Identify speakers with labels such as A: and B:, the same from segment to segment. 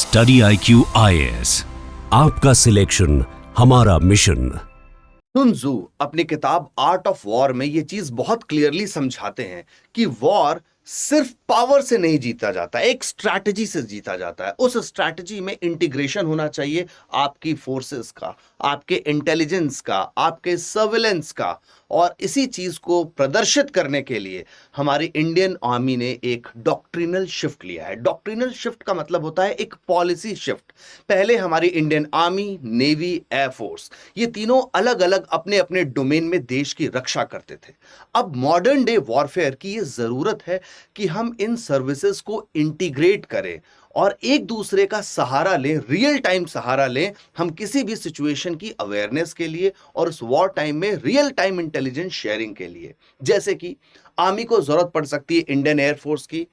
A: Study IQ IAS, आपका selection हमारा mission.
B: सुन त्जू अपनी किताब आर्ट ऑफ वॉर में ये चीज बहुत क्लियरली समझाते हैं कि वॉर सिर्फ पावर से नहीं जीता जाता, एक स्ट्रैटेजी से जीता जाता है। उस स्ट्रैटेजी में इंटीग्रेशन होना चाहिए आपकी फोर्सेस का, आपके इंटेलिजेंस का, आपके सर्विलेंस का। और इसी चीज को प्रदर्शित करने के लिए हमारी इंडियन आर्मी ने एक डॉक्ट्रिनल शिफ्ट लिया है। डॉक्ट्रिनल शिफ्ट का मतलब होता है एक पॉलिसी शिफ्ट। पहले हमारी इंडियन आर्मी, नेवी, एयरफोर्स, ये तीनों अलग अलग अपने अपने डोमेन में देश की रक्षा करते थे। अब मॉडर्न डे वॉरफेयर की ये जरूरत है कि हम इन सर्विसेज को इंटीग्रेट करें और एक दूसरे का सहारा लें, रियल टाइम सहारा लें, हम किसी भी सिचुएशन की अवेयरनेस के लिए और उस वॉर टाइम में रियल टाइम इंटेलिजेंस शेयरिंग के लिए। जैसे कि आर्मी को जरूरत पड़ सकती है इंडियन एयरफोर्स की,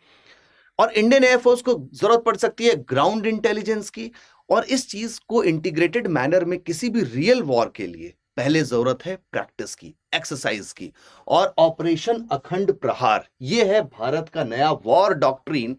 B: और इंडियन एयरफोर्स को जरूरत पड़ सकती है ग्राउंड इंटेलिजेंस की। और इस चीज को इंटीग्रेटेड मैनर में किसी भी रियल वॉर के लिए पहले जरूरत है प्रैक्टिस की, एक्सरसाइज की। और ऑपरेशन अखंड प्रहार ये है भारत का नया वॉर डॉक्ट्रिन,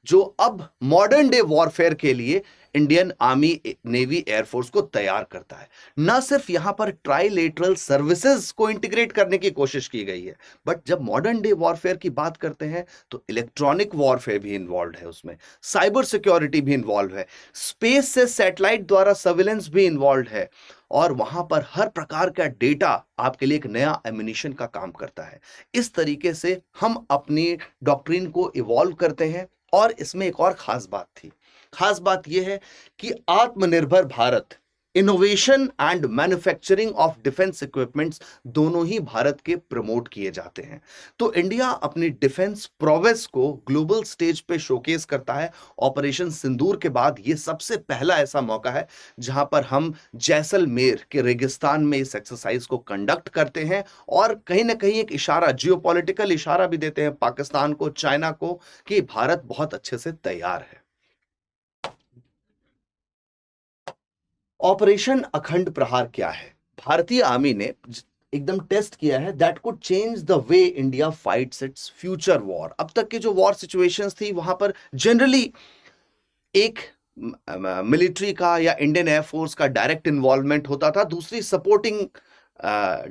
B: जो अब मॉडर्न डे वॉरफेयर के लिए इंडियन आर्मी, नेवी, एयरफोर्स को तैयार करता है। ना सिर्फ यहां पर ट्राइलेटरल सर्विसेज को इंटीग्रेट करने की कोशिश की गई है, बट जब मॉडर्न डे वॉरफेयर की बात करते हैं तो इलेक्ट्रॉनिक वॉरफेयर भी इन्वॉल्व है, उसमें साइबर सिक्योरिटी भी इन्वॉल्व है, स्पेस से सैटेलाइट द्वारा सर्विलेंस भी इन्वॉल्व है। और वहां पर हर प्रकार का डेटा आपके लिए एक नया एमिनिशन का काम करता है। इस तरीके से हम अपनी डॉक्ट्रिन को इवॉल्व करते हैं। और इसमें एक और खास बात थी, खास बात यह है कि आत्मनिर्भर Bharat, innovation and manufacturing of defence equipments दोनों ही भारत के प्रमोट किए जाते हैं। तो इंडिया अपनी डिफेंस प्रोवेस को ग्लोबल स्टेज पे शोकेस करता है। ऑपरेशन सिंदूर के बाद ये सबसे पहला ऐसा मौका है जहां पर हम जैसलमेर के रेगिस्तान में इस एक्सरसाइज को कंडक्ट करते हैं और कहीं ना कहीं एक इशारा, जियोपॉलिटिकल इशारा भी देते हैं पाकिस्तान को, चाइना को, कि भारत बहुत अच्छे से तैयार है। ऑपरेशन अखंड प्रहार क्या है? भारतीय आर्मी ने एकदम टेस्ट किया है, that could change the way India fights its future war. अब तक की जो वॉर सिचुएशंस थी वहां पर जनरली एक मिलिट्री का या इंडियन एयरफोर्स का डायरेक्ट इन्वॉल्वमेंट होता था, दूसरी सपोर्टिंग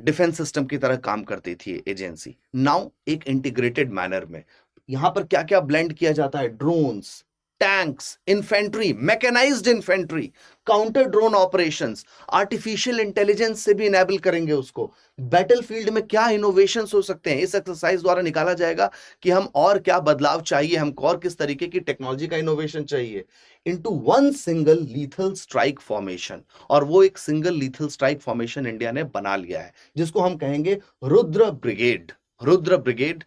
B: डिफेंस सिस्टम की तरह काम करती थी एजेंसी। नाउ एक इंटीग्रेटेड मैनर में यहां पर क्या क्या ब्लेंड किया जाता है? Drones, tanks, infantry, mechanised infantry, counter drone operations, artificial intelligence से भी इनेबल करेंगे उसको। बैटलफील्ड में क्या इनोवेशंस हो सकते हैं, इस एक्सरसाइज द्वारा निकाला जाएगा कि हम और क्या बदलाव चाहिए, हमको और किस तरीके की टेक्नोलॉजी का इनोवेशन चाहिए, into one single lethal strike formation. और वो एक single lethal strike formation India ने बना लिया है, जिसको हम कहेंगे रुद्र ब्रिगेड। रुद्र ब्रिगेड।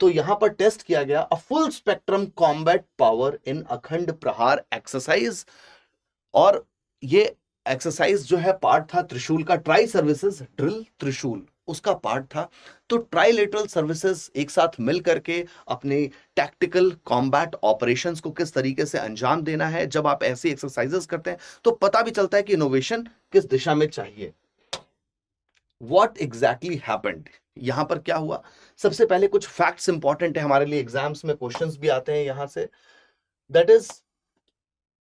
B: तो यहां पर टेस्ट किया गया a full spectrum combat power in अखंड प्रहार एक्सरसाइज। और ये एक्सरसाइज जो है पार्ट था त्रिशूल का, ट्राई सर्विसेज ड्रिल त्रिशूल उसका पार्ट था। तो ट्राइलेटरल सर्विसेज एक साथ मिल करके अपने टैक्टिकल कॉम्बैट ऑपरेशंस को किस तरीके से अंजाम देना है। जब आप ऐसी एक्सरसाइजेस करते हैं तो पता भी चलता है कि इनोवेशन किस दिशा में चाहिए। What exactly happened? यहां पर क्या हुआ? सबसे पहले कुछ फैक्ट्स इंपॉर्टेंट है हमारे लिए, एग्जाम्स में क्वेश्चंस भी आते हैं यहां से। दैट इज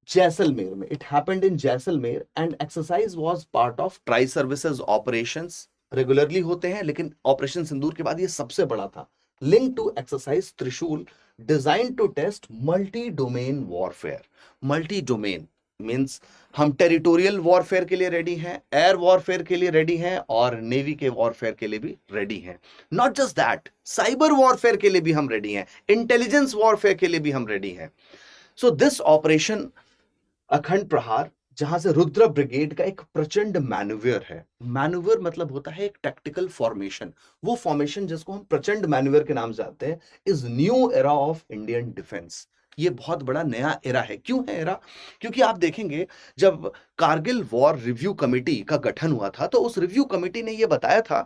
B: जैसलमेर में, it happened in Jaisalmer and exercise was part of tri services operations. Regularly होते हैं लेकिन ऑपरेशन सिंदूर के बाद ये सबसे बड़ा था। Link to exercise Trishul design to test multi domain warfare. Multi domain means हम टेरिटोरियल वॉरफेयर के लिए रेडी हैं, एयर वॉरफेयर के लिए रेडी हैं और नेवी के वॉरफेयर के लिए भी रेडी हैं। Not just that, cyber warfare के लिए भी हम रेडी हैं, इंटेलिजेंस वॉरफेयर के लिए भी हम रेडी हैं। सो दिस ऑपरेशन अखंड प्रहार, जहां से रुद्र ब्रिगेड का एक प्रचंड मैन्यूवर है। मैन्यूवर मतलब होता है एक टैक्टिकल फॉर्मेशन, वो फॉर्मेशन जिसको हम प्रचंड मैन्यूवर के नाम से जानते हैं, is new era of Indian defence. ये बहुत बड़ा नया एरा है। क्यों है एरा? क्योंकि आप देखेंगे जब कारगिल वॉर रिव्यू कमेटी का गठन हुआ था तो उस रिव्यू कमेटी ने यह बताया था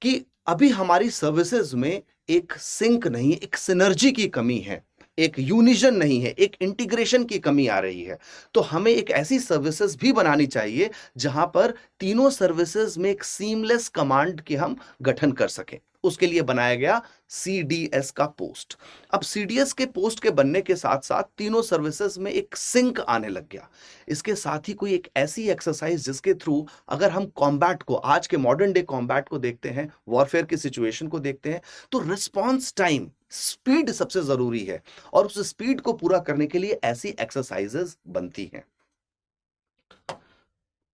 B: कि अभी हमारी सर्विसेज में एक सिंक नहीं, एक सिनर्जी की कमी है, एक यूनिजन नहीं है, एक इंटीग्रेशन की कमी आ रही है। तो हमें एक ऐसी सर्विसेज भी बनानी चाहिए जहां पर तीनों सर्विसेज में एक सीमलेस कमांड के हम गठन कर सकें। उसके लिए बनाया गया सीडीएस का पोस्ट। अब सीडीएस के पोस्ट के बनने के साथ साथ तीनों सर्विसेज में एक सिंक आने लग गया। इसके साथ ही कोई एक ऐसी एक्सरसाइज जिसके थ्रू अगर हम कॉम्बैट को, आज के मॉडर्न डे कॉम्बैट को देखते हैं, वॉरफेयर की सिचुएशन को देखते हैं, तो रिस्पॉन्स टाइम, स्पीड सबसे जरूरी है और उस स्पीड को पूरा करने के लिए ऐसी एक्सरसाइजेस बनती हैं।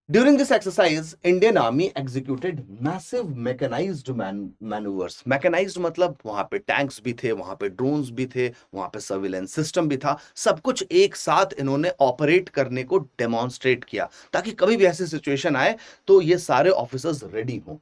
B: During this exercise, Indian Army executed massive mechanized maneuvers. Mechanized मतलब वहां पे टैंक्स भी थे, वहां पे ड्रोन्स भी थे, वहां पे सर्विलेंस सिस्टम भी था, सब कुछ एक साथ इन्होंने ऑपरेट करने को डेमोन्स्ट्रेट किया ताकि कभी भी ऐसी सिचुएशन आए तो ये सारे ऑफिसर्स रेडी हों।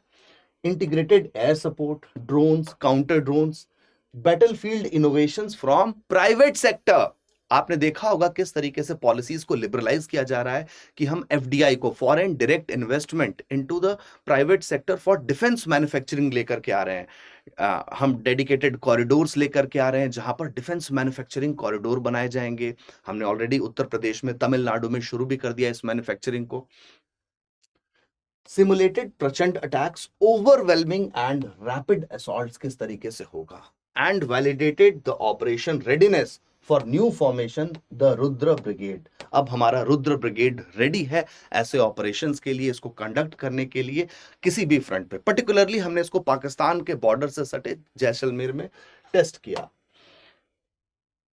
B: Integrated air support, drones, counter drones, battlefield innovations from private sector. आपने देखा होगा किस तरीके से पॉलिसीज को लिबरलाइज किया जा रहा है कि हम एफडीआई को, foreign direct investment into the private sector for defence manufacturing लेकर के आ रहे हैं। हम डेडिकेटेड कॉरिडोर्स लेकर के आ रहे हैं जहां पर डिफेंस मैन्युफैक्चरिंग कॉरिडोर बनाए जाएंगे। हमने ऑलरेडी उत्तर प्रदेश में, तमिलनाडु में शुरू भी कर दिया इस मैन्युफैक्चरिंग को। सिमुलेटेड प्रचंड attacks, overwhelming and rapid assaults किस तरीके से होगा, and validated the operation readiness for new formation the Rudra brigade. अब हमारा रुद्र ब्रिगेड रेडी है ऐसे ऑपरेशंस के लिए, इसको कंडक्ट करने के लिए किसी भी फ्रंट पे। पर्टिकुलरली हमने इसको पाकिस्तान के बॉर्डर से सटे जैसलमेर में टेस्ट किया।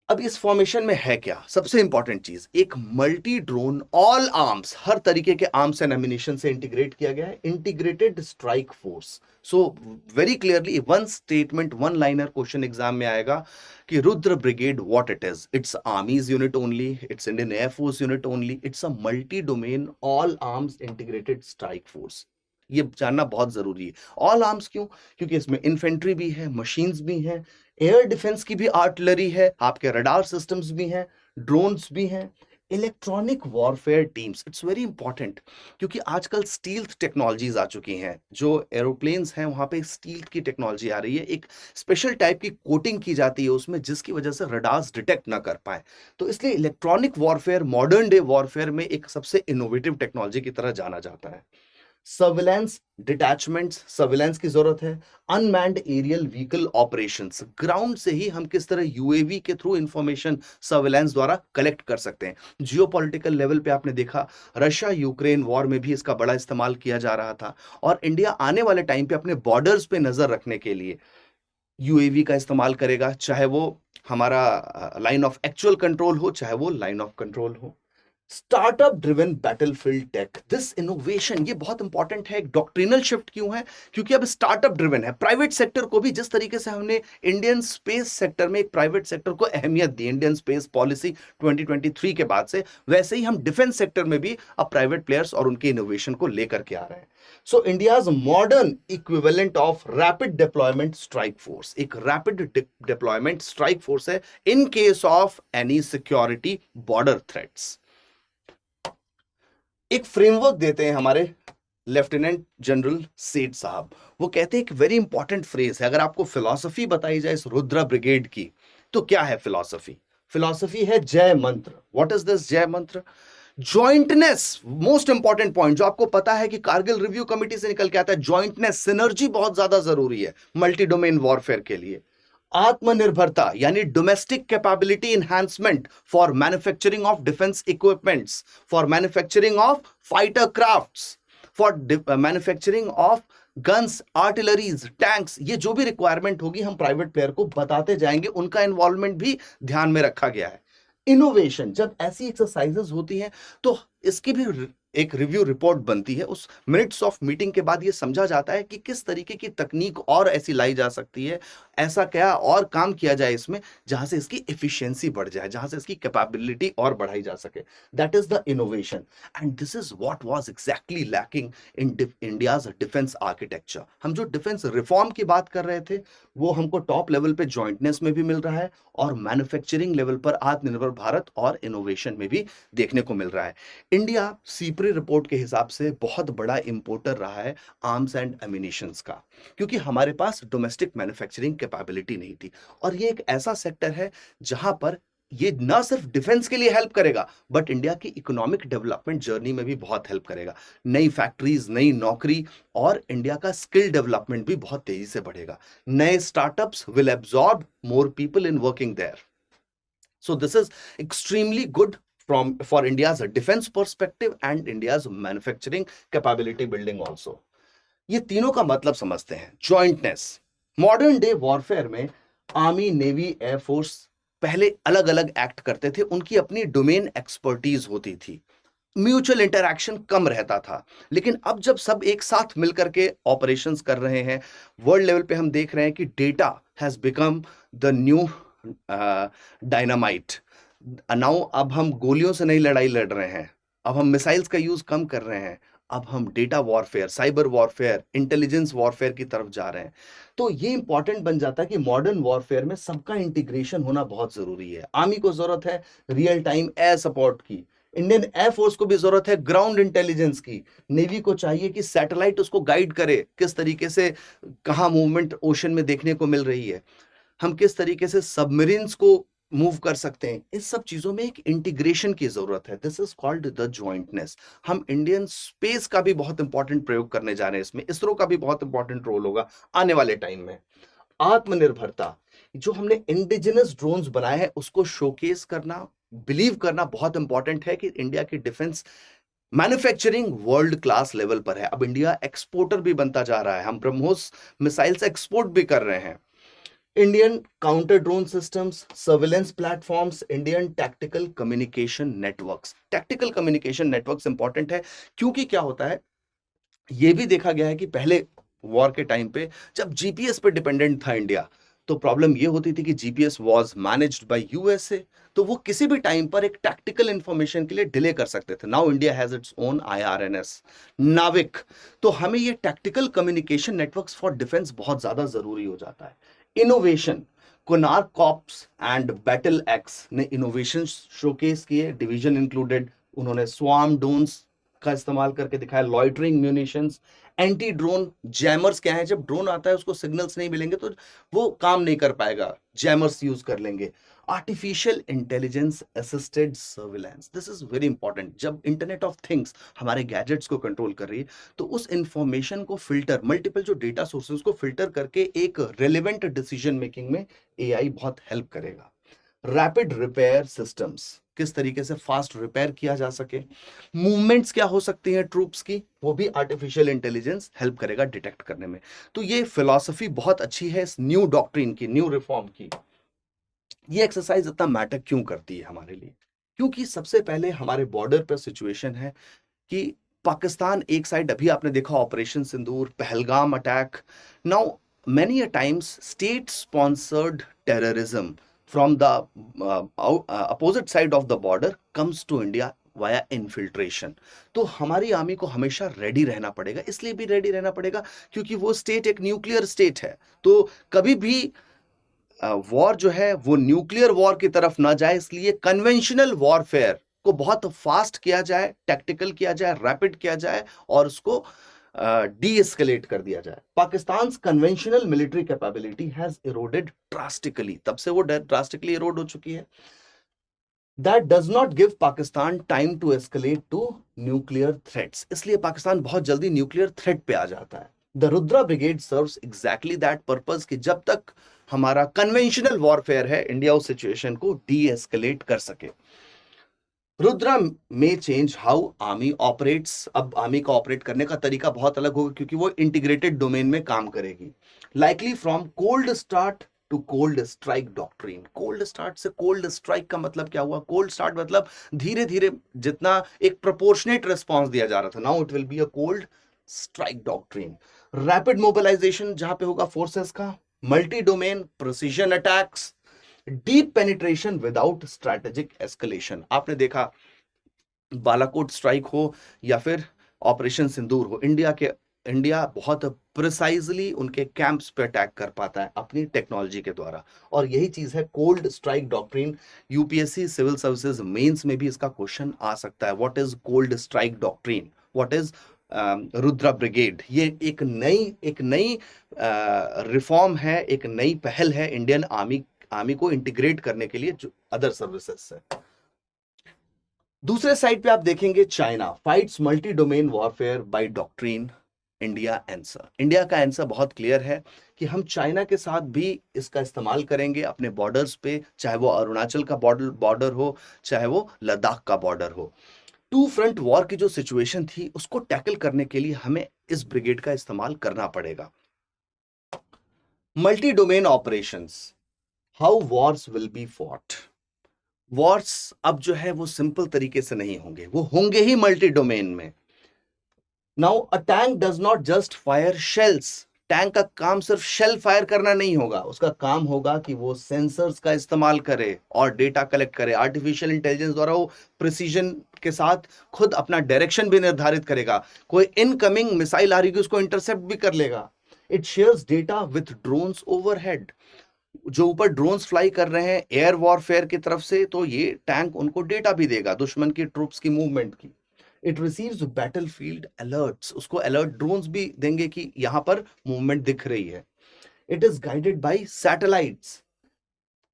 B: अब इस फॉर्मेशन में है क्या सबसे इंपॉर्टेंट चीज, एक मल्टी ड्रोन ऑल आर्म्स, हर तरीके के आर्म्स एंड एमिनिशन से इंटीग्रेट किया गया है, integrated strike force. So very clearly one statement, one liner question exam में आएगा कि Rudra brigade what it is, it's आर्मीज unit only, it's Indian air force unit only, it's a multi domain all arms integrated strike force. ये जानना बहुत जरूरी है। All arms क्यों? क्योंकि इसमें इन्फेंट्री भी है, मशीन्स भी हैं, एयर डिफेंस की भी आर्टिलरी है, आपके रडार सिस्टम्स भी हैं, ड्रोन्स भी हैं, electronic warfare teams. It's very important क्योंकि आजकल स्टील्थ टेक्नोलॉजीज आ चुकी हैं। जो एरोप्लेन्स हैं वहां पे स्टील्थ की टेक्नोलॉजी आ रही है, एक स्पेशल टाइप की कोटिंग की जाती है उसमें जिसकी वजह से रडार्स डिटेक्ट ना कर पाए। तो इसलिए electronic warfare modern day warfare में एक सबसे इनोवेटिव टेक्नोलॉजी की तरह जाना जाता है। सर्विलेंस डिटैचमेंट्स, सर्विलेंस की जरूरत है। Unmanned aerial vehicle operations, ground से ही हम किस तरह यूएवी के थ्रू इंफॉर्मेशन सर्विलेंस द्वारा कलेक्ट कर सकते हैं। जियोपॉलिटिकल लेवल पे आपने देखा रशिया यूक्रेन वॉर में भी इसका बड़ा इस्तेमाल किया जा रहा था और इंडिया आने वाले टाइम पे अपने बॉर्डर्स पे नजर रखने के लिए यूएवी का इस्तेमाल करेगा, चाहे वो हमारा लाइन ऑफ एक्चुअल कंट्रोल हो, चाहे वो लाइन ऑफ कंट्रोल हो। Startup driven battlefield tech, this innovation ये बहुत इंपॉर्टेंट है। एक डॉक्ट्रिनल शिफ्ट क्यों है? क्योंकि अब स्टार्टअप ड्रिवन है। प्राइवेट सेक्टर को भी, जिस तरीके से हमने इंडियन स्पेस सेक्टर में एक प्राइवेट सेक्टर को अहमियत दी इंडियन स्पेस पॉलिसी 2023 के बाद से, वैसे ही हम डिफेंस सेक्टर में भी अब प्राइवेट प्लेयर्स और उनके इनोवेशन को लेकर के आ रहे हैं। सो India's modern equivalent of rapid deployment strike force, एक रैपिड डिप्लॉयमेंट स्ट्राइक फोर्स है in case of any security border threats. एक फ्रेमवर्क देते हैं हमारे लेफ्टिनेंट जनरल सेठ साहब। वो कहते हैं एक वेरी इंपॉर्टेंट फ्रेज है, अगर आपको फिलॉसफी बताई जाए इस रुद्रा ब्रिगेड की तो क्या है फिलॉसफी? फिलॉसफी है जय मंत्र। व्हाट इज दिस जय मंत्र? जॉइंटनेस, मोस्ट इंपॉर्टेंट पॉइंट जो आपको पता है कि कारगिल रिव्यू कमेटी से निकल के आता है। जॉइंटनेस, सिनर्जी बहुत ज्यादा जरूरी है मल्टी डोमेन वॉरफेयर के लिए। आत्मनिर्भरता यानी domestic capability enhancement for manufacturing of defence equipments, for manufacturing of fighter crafts, for manufacturing of guns, artilleries, tanks. ये जो भी रिक्वायरमेंट होगी हम प्राइवेट प्लेयर को बताते जाएंगे, उनका इन्वॉल्वमेंट भी ध्यान में रखा गया है। इनोवेशन, जब ऐसी एक्सरसाइजेस होती हैं तो इसकी भी एक रिव्यू रिपोर्ट बनती है। उस मिनट्स ऑफ मीटिंग के बाद ये समझा जाता है कि किस तरीके की तकनीक और ऐसी लाई जा सकती है, ऐसा क्या और काम किया जाए इसमें जहां से इसकी एफिशिएंसी बढ़ जाए, जहां से इसकी कैपेबिलिटी और बढ़ाई जा सके। That is the innovation and this is what was exactly lacking in India's defence architecture. हम जो डिफेंस रिफॉर्म की बात कर रहे थे वो हमको टॉप लेवल पे जॉइंटनेस में भी मिल रहा है और मैन्युफैक्चरिंग लेवल पर आत्मनिर्भर भारत और इनोवेशन में भी देखने को मिल रहा है। इंडिया सीप्री रिपोर्ट के हिसाब से बहुत बड़ा इंपोर्टर रहा है आर्म्स एंड एमिनिशंस का, क्योंकि हमारे पास डोमेस्टिक मैन्युफैक्चरिंग कैपेबिलिटी नहीं थी। और ये एक ऐसा सेक्टर है जहां पर ये ना सिर्फ डिफेंस के लिए हेल्प करेगा, बट इंडिया की इकोनॉमिक डेवलपमेंट जर्नी में भी बहुत हेल्प करेगा। नई फैक्ट्रीज, नई नौकरी और इंडिया का स्किल डेवलपमेंट भी बहुत तेजी से बढ़ेगा। नए startups will absorb more people in working there. So this is extremely good for India's defense perspective and India's manufacturing capability building also. ये तीनों का मतलब समझते हैं। जॉइंटनेस, मॉडर्न डे वॉरफेयर में आर्मी, नेवी, एयरफोर्स पहले अलग अलग एक्ट करते थे, उनकी अपनी डोमेन एक्सपर्टीज होती थी, म्यूचुअल इंटरैक्शन कम रहता था। लेकिन अब जब सब एक साथ मिलकर के ऑपरेशंस कर रहे हैं, वर्ल्ड लेवल पे हम देख रहे हैं कि data has become the new dynamite. Now अब हम गोलियों से नहीं लड़ाई लड़ रहे हैं, अब हम मिसाइल्स का यूज कम कर रहे हैं, अब हम data warfare, cyber warfare, intelligence warfare की तरफ जा रहे हैं। तो ये इंपॉर्टेंट बन जाता है कि मॉडर्न वॉरफेयर में सबका इंटीग्रेशन होना बहुत जरूरी है। आर्मी को जरूरत है रियल टाइम एयर सपोर्ट की, इंडियन एयरफोर्स को भी जरूरत है ग्राउंड इंटेलिजेंस की, नेवी को चाहिए कि सैटेलाइट उसको गाइड करे किस तरीके से कहाँ मूवमेंट ओशन में देखने को मिल रही है, हम किस तरीके से सबमरीन्स को मूव कर सकते हैं। इस सब चीजों में एक इंटीग्रेशन की जरूरत है। This is called the jointness. हम इंडियन स्पेस का भी बहुत इंपॉर्टेंट प्रयोग करने जा रहे हैं इसमें, इसरो का भी बहुत इंपॉर्टेंट रोल होगा आने वाले टाइम में। आत्मनिर्भरता, जो हमने इंडिजिनस ड्रोन्स बनाए हैं उसको शोकेस करना, बिलीव करना बहुत इंपॉर्टेंट है कि इंडिया की defence manufacturing world class level पर है। अब इंडिया एक्सपोर्टर भी बनता जा रहा है, हम ब्रह्मोस मिसाइल्स एक्सपोर्ट भी कर रहे हैं। Indian counter drone systems, surveillance platforms, Indian tactical communication networks. Tactical communication networks important है क्योंकि क्या होता है, यह भी देखा गया है कि पहले वॉर के टाइम पे जब जीपीएस पे डिपेंडेंट था इंडिया, तो प्रॉब्लम यह होती थी कि GPS was managed by USA, तो वो किसी भी टाइम पर एक टैक्टिकल इंफॉर्मेशन के लिए डिले कर सकते थे। Now India has its own IRNS, NavIC. तो हमें ये tactical communication networks for defence बहुत ज्यादा जरूरी हो जाता है। Innovation, Konark corps and battle X ने इनोवेशन शोकेस किए, डिवीजन इंक्लूडेड। उन्होंने स्वार्म ड्रोन्स का इस्तेमाल करके दिखाया, loitering munitions, anti drone jammers. क्या है, जब ड्रोन आता है उसको सिग्नल्स नहीं मिलेंगे तो वो काम नहीं कर पाएगा, जैमर्स यूज कर लेंगे। Artificial intelligence assisted surveillance, this is very important. जब इंटरनेट ऑफ थिंग्स हमारे गैजेट्स को कंट्रोल कर रही है, तो उस इंफॉर्मेशन को फिल्टर, मल्टीपल जो डेटा सोर्सेज को फिल्टर करके एक रेलेवेंट डिसीजन मेकिंग में एआई बहुत हेल्प करेगा। रैपिड रिपेयर सिस्टम्स, किस तरीके से फास्ट रिपेयर किया जा सके, मूवमेंट्स क्या हो सकती हैं ट्रूप्स की, वो भी आर्टिफिशियल इंटेलिजेंस हेल्प करेगा डिटेक्ट करने में। तो ये फिलॉसफी बहुत अच्छी है इस न्यू डॉक्ट्रिन की, न्यू रिफॉर्म की। ये एक्सरसाइज इतना मैटर क्यों करती है हमारे लिए? क्योंकि सबसे पहले हमारे बॉर्डर पर सिचुएशन है कि पाकिस्तान एक साइड, अभी आपने देखा operation Sindoor, Pahalgam attack. Now many a times state sponsored terrorism from the opposite side of the border comes to India via infiltration। तो हमारी आर्मी को हमेशा रेडी रहना पड़ेगा। इसलिए भी रेडी रहना पड़ेगा क्योंकि वो स्टेट एक न्यूक्लियर स्टेट है, तो कभी भी वॉर जो है वो न्यूक्लियर वॉर की तरफ ना जाए, इसलिए कन्वेंशनल वॉरफेयर को बहुत फास्ट किया जाए, टैक्टिकल किया जाए, रैपिड किया जाए और उसको डी एस्केलेट कर दिया जाए। Pakistan conventional military capability has eroded drastically, तब से वो ड्रास्टिकली इरोड हो चुकी है। That does not give Pakistan time to escalate to nuclear threats, इसलिए पाकिस्तान बहुत जल्दी न्यूक्लियर थ्रेट पे आ जाता है। The Rudra brigade serves exactly that purpose कि जब तक हमारा कन्वेंशनल वॉरफेयर है, इंडिया उस सिचुएशन को डी एस्केलेट कर सके। रुद्रा में चेंज हाउ आर्मी ऑपरेट्स। अब आर्मी का ऑपरेट करने का तरीका बहुत अलग होगा क्योंकि वो इंटीग्रेटेड डोमेन में काम करेगी। Likely from cold start to cold strike doctrine. Cold start से कोल्ड स्ट्राइक का मतलब क्या हुआ? कोल्ड स्टार्ट मतलब धीरे धीरे जितना एक प्रोपोर्शनेट रिस्पॉन्स दिया जा रहा था, now it will be a cold strike doctrine. Rapid mobilisation जहां पे होगा फोर्सेस का, multi domain precision attacks, deep penetration without strategic escalation. आपने देखा बालाकोट स्ट्राइक हो या फिर ऑपरेशन सिंदूर हो, इंडिया बहुत प्रिसाइजली उनके कैंप्स पे अटैक कर पाता है अपनी टेक्नोलॉजी के द्वारा, और यही चीज है cold strike doctrine. UPSC civil services mains में भी इसका क्वेश्चन आ सकता है, what is cold strike doctrine, what is Rudra brigade. ये एक नई रिफॉर्म है, एक नई पहल है इंडियन आर्मी को इंटीग्रेट करने के लिए जो अदर सर्विसेज से। दूसरे साइड पे आप देखेंगे China fights multi domain warfare by doctrine. India answer, India का आंसर बहुत क्लियर है कि हम चाइना के साथ भी इसका इस्तेमाल करेंगे अपने बॉर्डर्स पे, चाहे वो अरुणाचल का बॉर्डर हो, चाहे वो लद्दाख का बॉर्डर हो। टू फ्रंट वॉर की जो सिचुएशन थी उसको टैकल करने के लिए हमें इस ब्रिगेड का इस्तेमाल करना पड़ेगा। Multi domain operations, how Wars will be fought. Wars अब जो है वो सिंपल तरीके से नहीं होंगे, वो होंगे ही मल्टी डोमेन में। Now a tank does not just fire shells, tank का काम सिर्फ शेल फायर करना नहीं होगा, उसका काम होगा कि वो सेंसर्स का इस्तेमाल करे और डेटा कलेक्ट करे। आर्टिफिशियल इंटेलिजेंस द्वारा वो प्रिसीजन के साथ खुद अपना डायरेक्शन भी निर्धारित करेगा। कोई इनकमिंग मिसाइल आ रही है उसको इंटरसेप्ट भी कर लेगा। It shares data with drones overhead, जो ऊपर ड्रोन्स फ्लाई कर रहे हैं एयर वॉरफेयर की तरफ से, तो ये टैंक उनको डेटा भी देगा दुश्मन की ट्रूप्स की मूवमेंट की। इट रिसीव्स बैटलफील्ड अलर्ट्स, उसको अलर्ट ड्रोन्स भी देंगे कि यहां पर मूवमेंट दिख रही है। It is guided by satellites,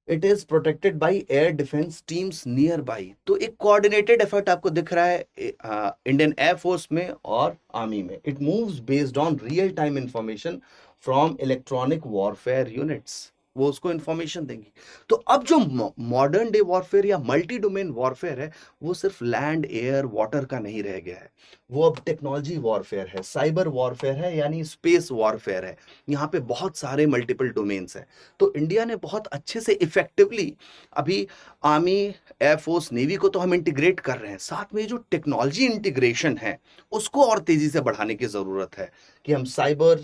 B: it is protected by air defence teams near by. तो एक कोऑर्डिनेटेड एफर्ट आपको दिख रहा है इंडियन एयरफोर्स में और आर्मी में। It moves based on real time information from electronic warfare units, वो उसको इंफॉर्मेशन देंगी। तो अब जो मॉडर्न डे वॉरफेयर या मल्टी डोमेन वॉरफेयर है वो सिर्फ लैंड एयर वाटर का नहीं रह गया है, वो अब टेक्नोलॉजी वॉरफेयर है, साइबर वॉरफेयर है, यानी स्पेस वॉरफेयर है। यहाँ पे बहुत सारे मल्टीपल डोमेन्स हैं। तो इंडिया ने बहुत अच्छे से इफेक्टिवली अभी आर्मी, एयरफोर्स, नेवी को तो हम इंटीग्रेट कर रहे हैं, साथ में जो टेक्नोलॉजी इंटीग्रेशन है उसको और तेजी से बढ़ाने की जरूरत है कि हम साइबर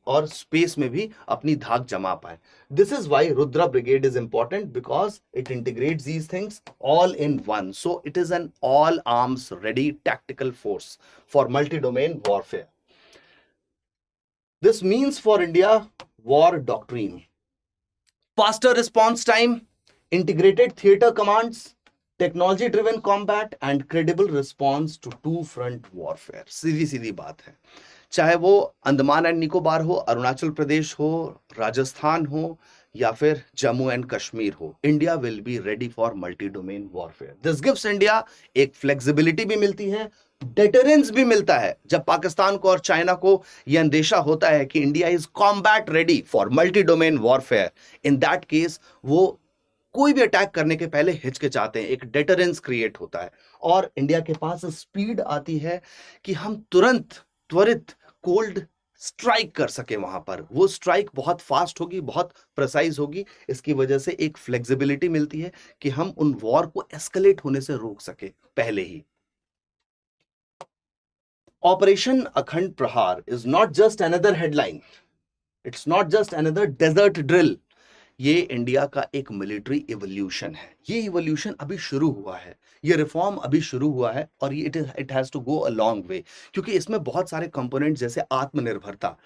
B: और स्पेस में भी अपनी धाक जमा पाए। This is why Rudra brigade is important, because it integrates these things all in one. So it is an all arms ready tactical force for multi domain warfare. This means for India war doctrine, faster response time, integrated theatre commands, technology driven combat and credible response to two front warfare. सीधी सीधी बात है, चाहे वो Andaman and Nicobar हो, अरुणाचल प्रदेश हो, राजस्थान हो या फिर जम्मू एंड कश्मीर हो, India will be ready for multi domain warfare. This gives India एक फ्लेक्सिबिलिटी भी मिलती है, डेटरेंस भी मिलता है। जब पाकिस्तान को और चाइना को यह अंदेशा होता है कि India is combat ready for multi domain warfare, in that case वो कोई भी अटैक करने के पहले हिचकिचाते हैं, एक डेटरेंस क्रिएट होता है और इंडिया के पास स्पीड आती है कि हम त्वरित कोल्ड स्ट्राइक कर सके। वहां पर वो स्ट्राइक बहुत फास्ट होगी, बहुत प्रिसाइज होगी। इसकी वजह से एक फ्लेक्सिबिलिटी मिलती है कि हम उन वॉर को एस्केलेट होने से रोक सके पहले ही। Operation Akhand Prahar is not just another headline, it's not just another desert drill, ये इंडिया का एक मिलिट्री इवोल्यूशन है। ये इवोल्यूशन अभी शुरू हुआ है, ये रिफॉर्म अभी शुरू हुआ है और ये it has to go a long way, क्योंकि इसमें बहुत सारे कंपोनेंट जैसे आत्मनिर्भरता,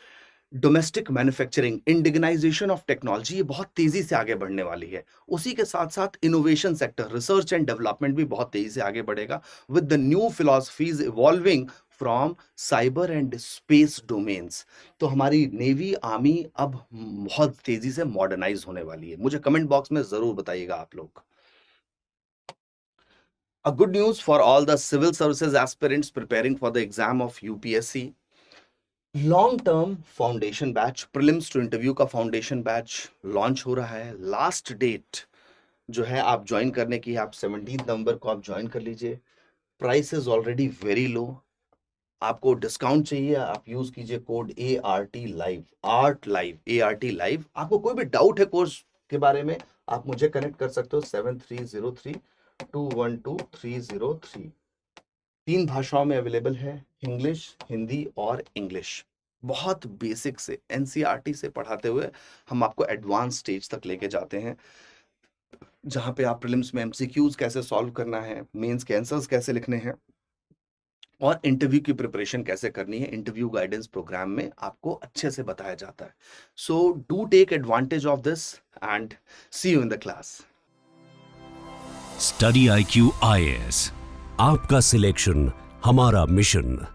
B: domestic manufacturing, indigenisation of technology, ये बहुत तेजी से आगे बढ़ने वाली है। उसी के साथ साथ innovation sector, research and development भी बहुत तेजी से आगे बढ़ेगा with the new philosophies evolving from cyber and space domains. तो हमारी नेवी, आर्मी अब बहुत तेजी से मॉडर्नाइज होने वाली है। मुझे कमेंट बॉक्स में जरूर बताइएगा आप लोग। A good news for all the civil services aspirants preparing for the exam of UPSC. Long term foundation batch, prelims to interview का फाउंडेशन बैच लॉन्च हो रहा है। लास्ट डेट जो है आप ज्वाइन करने की, आप 17 नवंबर को आप ज्वाइन कर लीजिए। Price is already very low, आपको डिस्काउंट चाहिए, आप यूज कीजिए code ART Live, art live, ART Live। आपको कोई भी डाउट है कोर्स के बारे में, आप मुझे कनेक्ट कर सकते हो 7303212303। 3 भाषाओं में अवेलेबल है, इंग्लिश, हिंदी और इंग्लिश। बहुत बेसिक से NCERT से पढ़ाते हुए हम आपको एडवांस स्टेज तक लेके जाते हैं, जहां पे आप प्रीलिम्स में MCQs कैसे सॉल्व करना है, मेंस के आंसर्स कैसे लिखने हैं और इंटरव्यू की प्रिपरेशन कैसे करनी है, इंटरव्यू गाइडेंस प्रोग्राम में आपको अच्छे से बताया जाता है। So do take advantage of this and see you in the class.
A: Study IQ IAS, आपका सिलेक्शन हमारा मिशन।